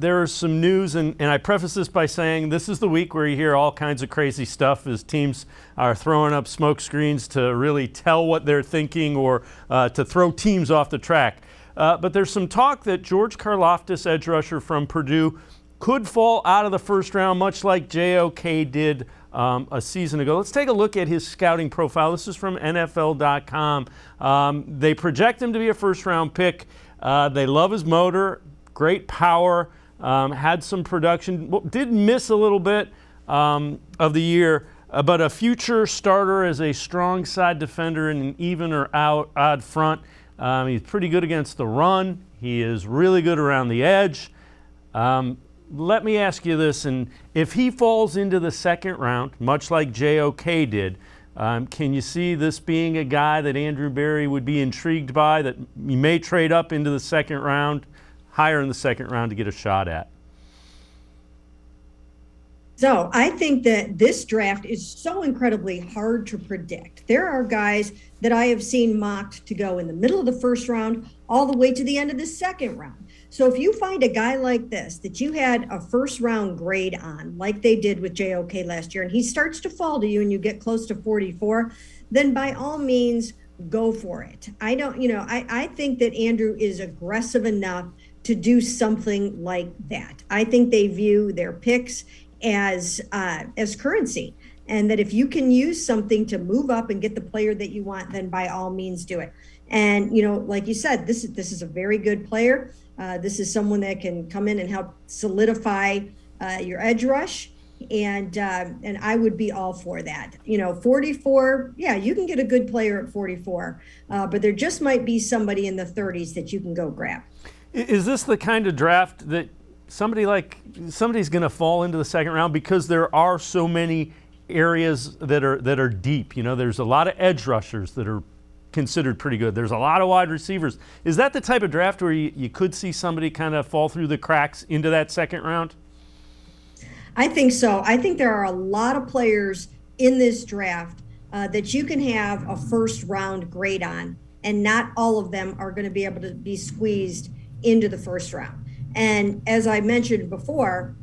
There's some news, and I preface this by saying this is the week where you hear all kinds of crazy stuff as teams are throwing up smoke screens to really tell what they're thinking or to throw teams off the track. But there's some talk that George Karlaftis, edge rusher from Purdue, could fall out of the first round, much like JOK did a season ago. Let's take a look at his scouting profile. This is from NFL.com. They project him to be a first-round pick. They love his motor, great power. Had some production, did miss a little bit of the year, but a future starter as a strong side defender in an even or odd front. He's pretty good against the run. He is really good around the edge. Let me ask you this, and if he falls into the second round, much like JOK did, can you see this being a guy that Andrew Berry would be intrigued by, that he may trade up into the second round, higher in the second round to get a shot at? So I think that this draft is so incredibly hard to predict. There are guys that I have seen mocked to go in the middle of the first round all the way to the end of the second round. So if you find a guy like this that you had a first round grade on, like they did with JOK last year, and he starts to fall to you and you get close to 44, then by all means, go for it. I think that Andrew is aggressive enough to do something like that. I think they view their picks as currency, and that if you can use something to move up and get the player that you want, then by all means do it. And like you said, this is a very good player. This is someone that can come in and help solidify your edge rush, and I would be all for that. 44, yeah, you can get a good player at 44, but there just might be somebody in the 30s that you can go grab. Is this the kind of draft that somebody's going to fall into the second round because there are so many areas that are deep? There's a lot of edge rushers that are considered pretty good. There's a lot of wide receivers. Is that the type of draft where you could see somebody kind of fall through the cracks into that second round? I think so. I think there are a lot of players in this draft that you can have a first round grade on, and not all of them are going to be able to be squeezed into the first round. And as I mentioned before,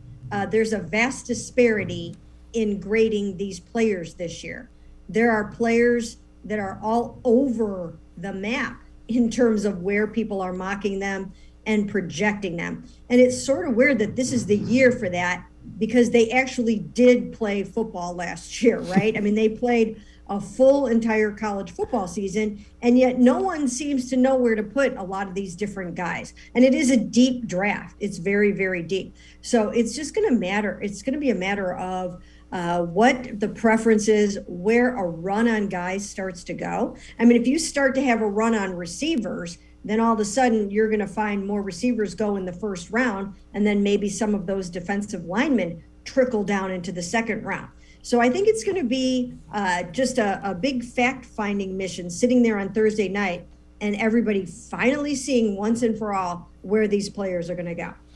there's a vast disparity in grading these players this year. There are players that are all over the map in terms of where people are mocking them and projecting them. And it's sort of weird that this is the year for that, because they actually did play football last year, right? I mean, they played a full entire college football season, and yet no one seems to know where to put a lot of these different guys. And it is a deep draft. It's very, very deep. So it's just going to matter. It's going to be a matter of what the preference is, where a run on guys starts to go. I mean, if you start to have a run on receivers, then all of a sudden you're going to find more receivers go in the first round, and then maybe some of those defensive linemen trickle down into the second round. So I think it's going to be just a big fact-finding mission sitting there on Thursday night, and everybody finally seeing once and for all where these players are going to go.